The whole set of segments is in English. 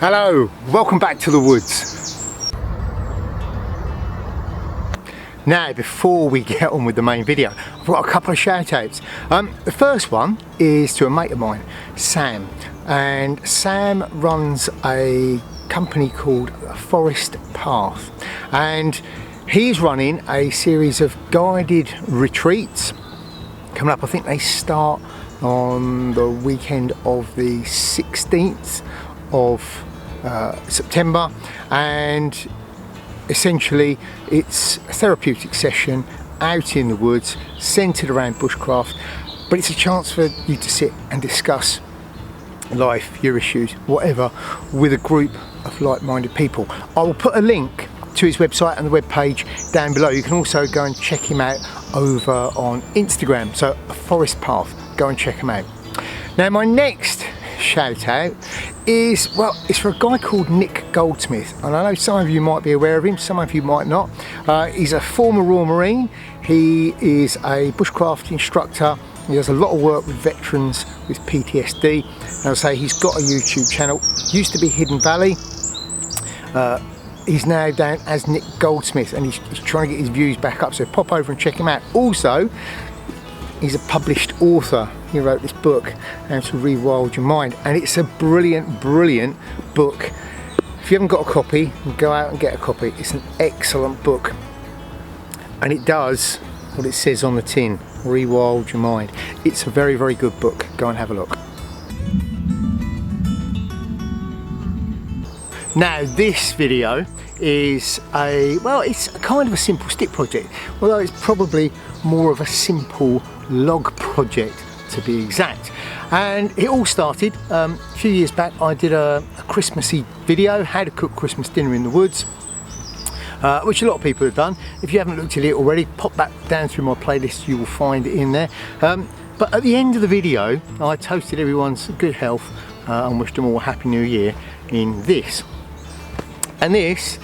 Hello, welcome back to the woods. Now, before we get on with the main video, I've got a couple of shout outs. The first one is to a mate of mine, Sam, and Sam runs a company called Forest Path, and he's running a series of guided retreats coming up. I think they start on the weekend of the 16th of September, and essentially it's a therapeutic session out in the woods centered around bushcraft, but it's a chance for you to sit and discuss life, your issues, whatever, with a group of like-minded people. I will put a link to his website and the webpage down below. You can also go and check him out over on Instagram, so Forest Path, go and check him out. Now, my next shout out is, well, it's for a guy called Nick Goldsmith, and I know some of you might be aware of him, some of you might not. He's a former Royal Marine. He is a bushcraft instructor. He does a lot of work with veterans with PTSD, and I'll say he's got a YouTube channel. Used to be Hidden Valley. He's now down as Nick Goldsmith, and he's trying to get his views back up, so pop over and check him out. Also, he's a published author. He wrote this book, How to Rewild Your Mind, and it's a brilliant book. If you haven't got a copy, go out and get a copy. It's an excellent book, and it does what it says on the tin, rewild your mind. It's a very good book. Go and have a look. Now, this video is it's a kind of a simple stick project, although it's probably more of a simple log project to be exact. And it all started a few years back. I did a Christmassy video, how to cook Christmas dinner in the woods, which a lot of people have done. If you haven't looked at it already, pop that down through my playlist, you will find it in there. But at the end of the video, I toasted everyone's good health and wished them all a happy new year in this. And this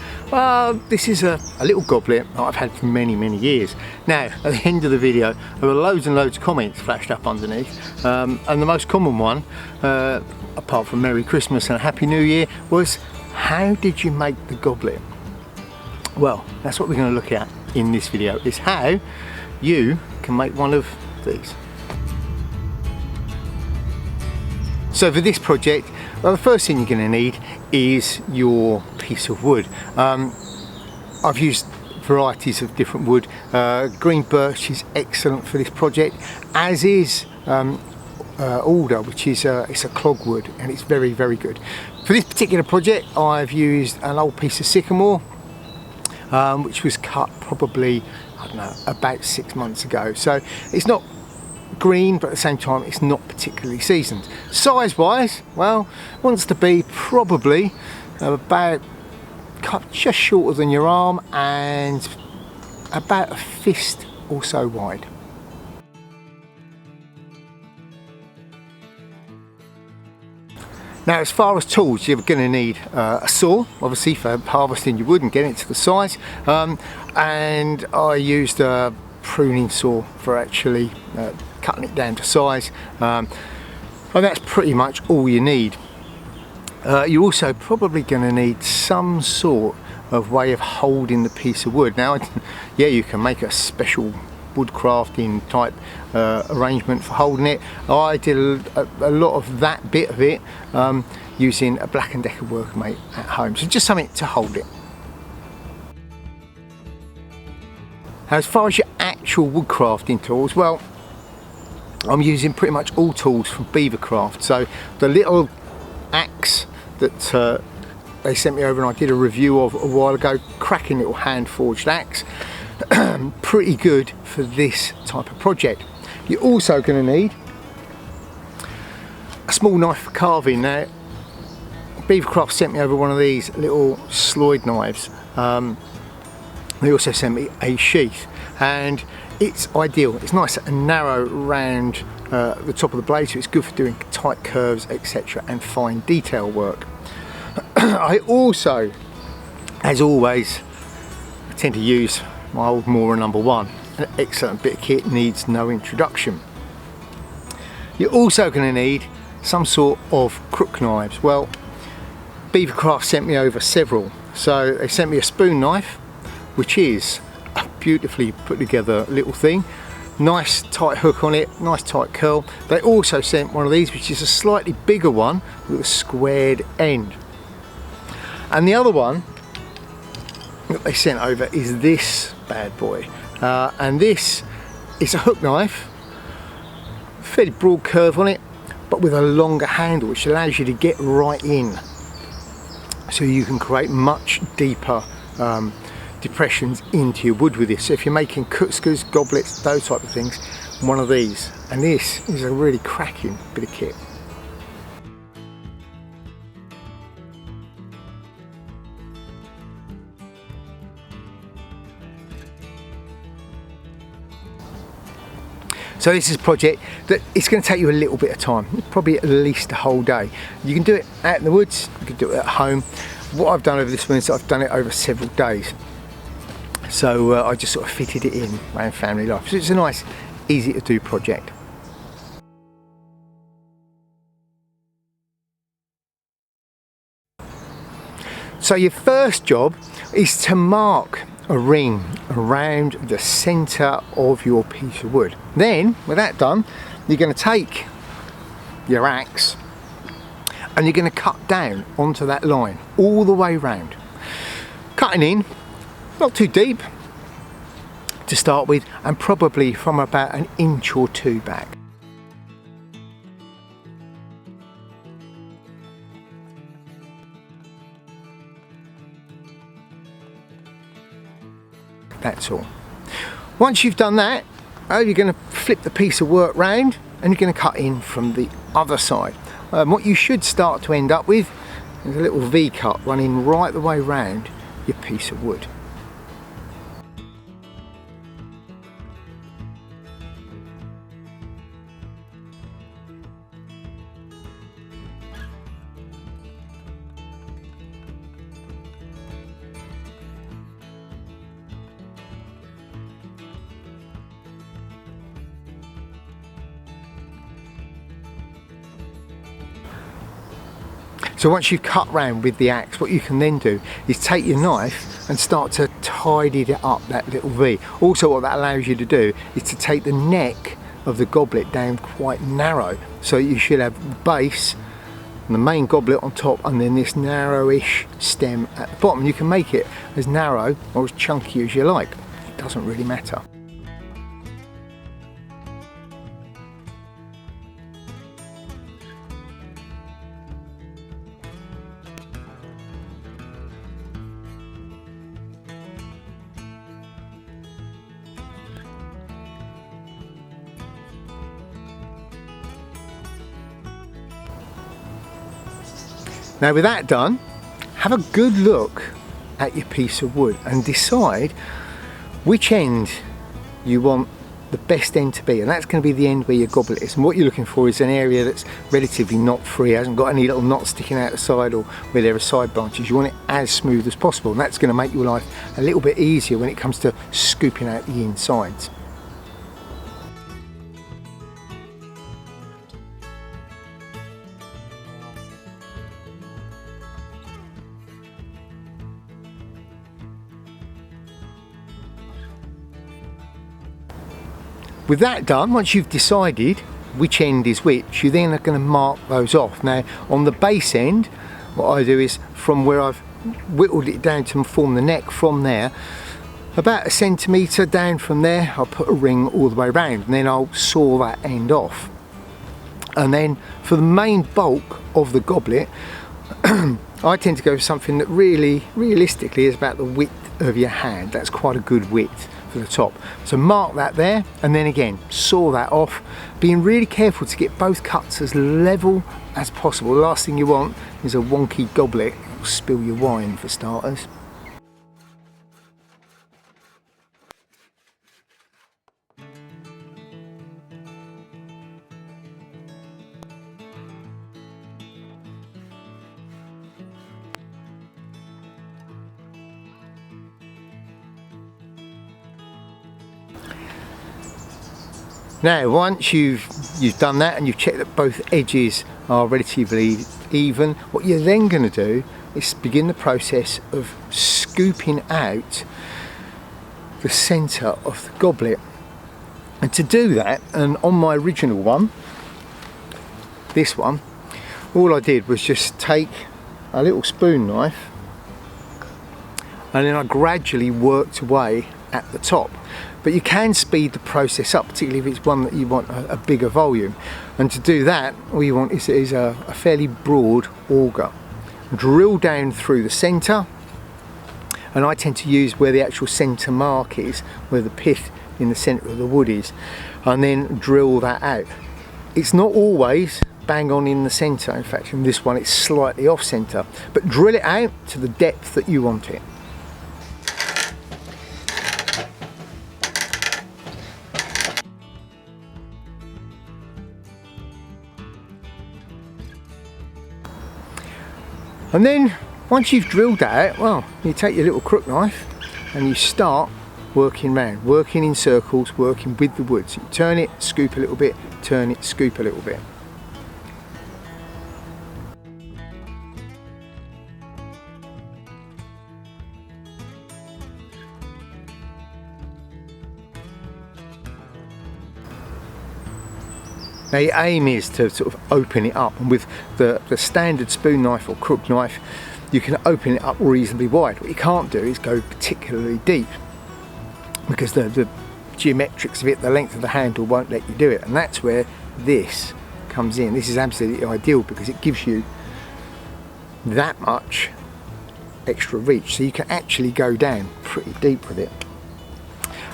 is a little goblet I've had for many years. Now, at the end of the video, there were loads and loads of comments flashed up underneath, and the most common one, apart from Merry Christmas and a Happy New Year, was, how did you make the goblet? Well, that's what we're going to look at in this video, is how you can make one of these. So for this project, well, the first thing you're going to need is your piece of wood. I've used varieties of different wood. Green birch is excellent for this project, as is alder, which is it's a clogwood, and it's very good. For this particular project, I've used an old piece of sycamore, which was cut probably, I don't know, about 6 months ago. So it's not green, but at the same time it's not particularly seasoned. Size wise, well, wants to be probably about just shorter than your arm and about a fist or so wide. Now, as far as tools, you're going to need a saw, obviously, for harvesting your wood and getting it to the size, and I used a pruning saw for actually cutting it down to size, and that's pretty much all you need. You're also probably going to need some sort of way of holding the piece of wood. Now, yeah, you can make a special woodcrafting type arrangement for holding it. I did a lot of that bit of it using a Black & Decker Workmate at home, so just something to hold it. As far as your actual woodcrafting tools, well, I'm using pretty much all tools from Beavercraft. So the little axe that they sent me over and I did a review of a while ago, cracking little hand forged axe, pretty good for this type of project. You're also going to need a small knife for carving. Now, Beavercraft sent me over one of these little Sloyd knives. They also sent me a sheath, and it's ideal. It's nice and narrow around the top of the blade, so it's good for doing tight curves, etc., and fine detail work. I also, as always, tend to use my old Mora number 1. An excellent bit of kit, needs no introduction. You're also going to need some sort of crook knives. Well, Beavercraft sent me over several. So they sent me a spoon knife, which is a beautifully put together little thing. Nice tight hook on it, nice tight curl. They also sent one of these, which is a slightly bigger one with a squared end. And the other one that they sent over is this bad boy. And this is a hook knife, fairly broad curve on it, but with a longer handle, which allows you to get right in. So you can create much deeper depressions into your wood with this. So if you're making kutskas, goblets, those type of things, one of these. And this is a really cracking bit of kit. So this is a project that it's going to take you a little bit of time, probably at least a whole day. You can do it out in the woods, you can do it at home. What I've done over this one is I've done it over several days. So I just sort of fitted it in around family life. So it's a nice, easy to do project. So your first job is to mark a ring around the centre of your piece of wood. Then, with that done, you're going to take your axe and you're going to cut down onto that line all the way round. Cutting in, not too deep to start with, and probably from about 1 inch or 2 back. That's all. Once you've done that, you're going to flip the piece of work round and you're going to cut in from the other side. What you should start to end up with is a little V cut running right the way round your piece of wood. So once you've cut round with the axe, what you can then do is take your knife and start to tidy it up, that little V. Also what that allows you to do is to take the neck of the goblet down quite narrow. So you should have the base and the main goblet on top and then this narrowish stem at the bottom. You can make it as narrow or as chunky as you like. It doesn't really matter. Now with that done, have a good look at your piece of wood and decide which end you want the best end to be, and that's going to be the end where your goblet is. And what you're looking for is an area that's relatively knot free, hasn't got any little knots sticking out the side or where there are side branches. You want it as smooth as possible, and that's going to make your life a little bit easier when it comes to scooping out the insides. With that done, once you've decided which end is which, you then are going to mark those off. Now on the base end, what I do is from where I've whittled it down to form the neck, from there about 1 centimetre down from there, I'll put a ring all the way around and then I'll saw that end off. And then for the main bulk of the goblet, I tend to go for something that realistically is about the width of your hand. That's quite a good width for the top. So mark that there and then again saw that off, being really careful to get both cuts as level as possible. The last thing you want is a wonky goblet. It'll spill your wine for starters. Now once you've done that and you've checked that both edges are relatively even, what you're then going to do is begin the process of scooping out the centre of the goblet. And to do that, and on my original one, this one, all I did was just take a little spoon knife and then I gradually worked away at the top. But you can speed the process up, particularly if it's one that you want a bigger volume. And to do that, all you want is a fairly broad auger. Drill down through the centre, and I tend to use where the actual centre mark is, where the pith in the centre of the wood is, and then drill that out. It's not always bang on in the centre, in fact in this one it's slightly off centre, but drill it out to the depth that you want it. And then once you've drilled that out, well, you take your little crook knife and you start working round, working in circles, working with the wood. So you turn it, scoop a little bit, turn it, scoop a little bit. Now your aim is to sort of open it up, and with the standard spoon knife or crook knife you can open it up reasonably wide. What you can't do is go particularly deep, because the geometrics of it, the length of the handle won't let you do it, and that's where this comes in. This is absolutely ideal because it gives you that much extra reach, so you can actually go down pretty deep with it.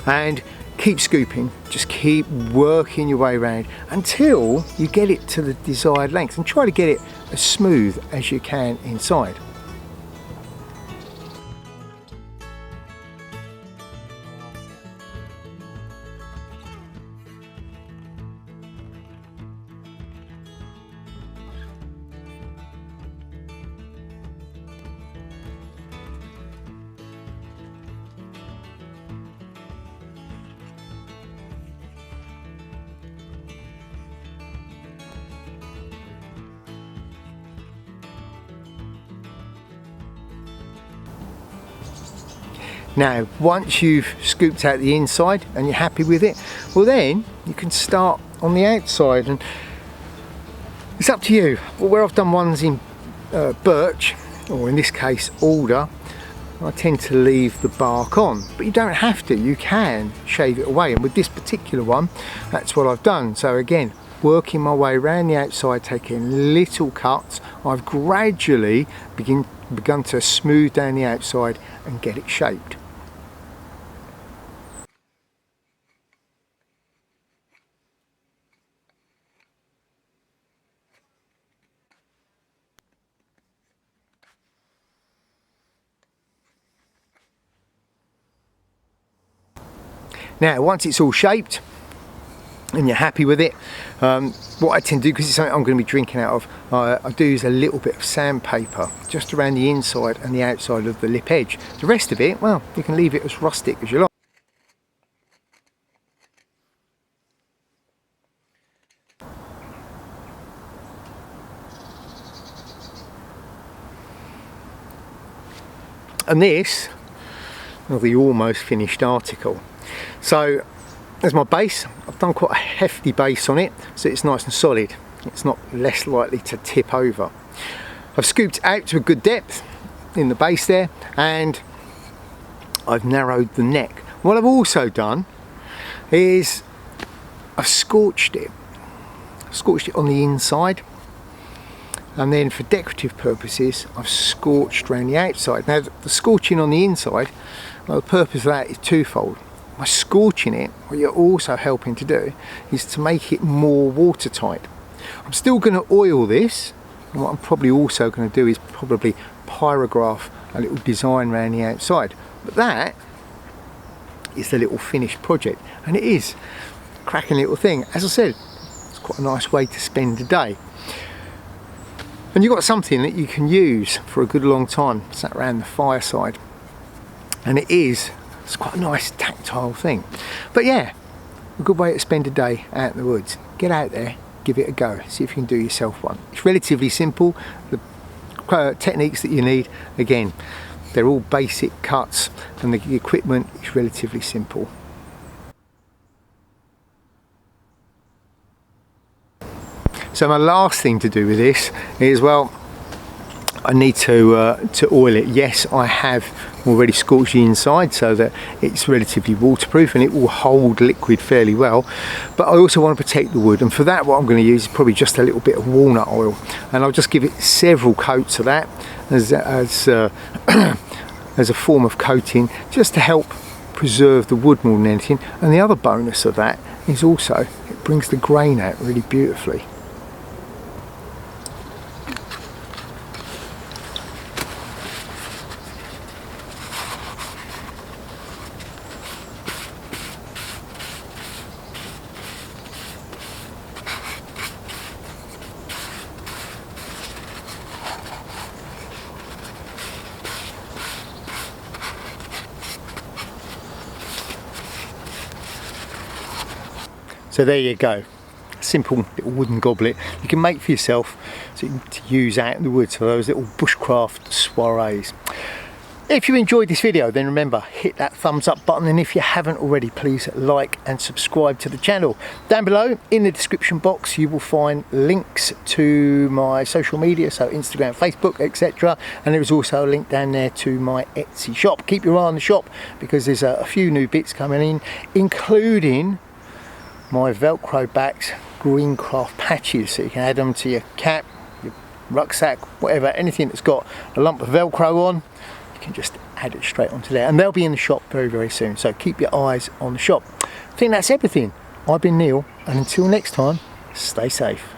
And keep scooping, just keep working your way around until you get it to the desired length, and try to get it as smooth as you can inside. Now, once you've scooped out the inside and you're happy with it, well then you can start on the outside, and it's up to you. Well, where I've done ones in birch, or in this case alder, I tend to leave the bark on, but you don't have to, you can shave it away, and with this particular one that's what I've done. So again, working my way around the outside, taking little cuts, I've gradually begun to smooth down the outside and get it shaped. Now, once it's all shaped and you're happy with it, what I tend to do, because it's something I'm going to be drinking out of, I do use a little bit of sandpaper just around the inside and the outside of the lip edge. The rest of it, well, you can leave it as rustic as you like. And this is the almost finished article. So as my base, I've done quite a hefty base on it, so it's nice and solid. It's not less likely to tip over. I've scooped out to a good depth in the base there, and I've narrowed the neck. What I've also done is I've scorched it. I've scorched it on the inside, and then for decorative purposes I've scorched around the outside. Now the scorching on the inside, well, the purpose of that is twofold. By scorching it, what you're also helping to do is to make it more watertight. I'm still going to oil this, and what I'm probably also going to do is probably pyrograph a little design around the outside. But that is the little finished project, and it is a cracking little thing. As I said, it's quite a nice way to spend a day. And you've got something that you can use for a good long time sat around the fireside, and it's quite a nice tactile thing. But yeah, a good way to spend a day out in the woods. Get out there, give it a go, see if you can do yourself one. It's relatively simple. The techniques that you need. Again, they're all basic cuts and the equipment is relatively simple. So my last thing to do with this is, well, I need to oil it. Yes, I have already scorched the inside so that it's relatively waterproof and it will hold liquid fairly well, but I also want to protect the wood, and for that what I'm going to use is probably just a little bit of walnut oil, and I'll just give it several coats of that as a form of coating, just to help preserve the wood more than anything. And the other bonus of that is also it brings the grain out really beautifully. So there you go, a simple little wooden goblet you can make for yourself to use out in the woods for those little bushcraft soirees. If you enjoyed this video, then remember, hit that thumbs up button, and if you haven't already, please like and subscribe to the channel. Down below in the description box you will find links to my social media, so Instagram, Facebook, etc., and there is also a link down there to my Etsy shop. Keep your eye on the shop because there's a few new bits coming in, including my Velcro backed Greencraft patches, so you can add them to your cap, your rucksack, whatever, anything that's got a lump of Velcro on, you can just add it straight onto there, and they'll be in the shop very soon, so keep your eyes on the shop. I think that's everything. I've been Neil, and until next time, stay safe.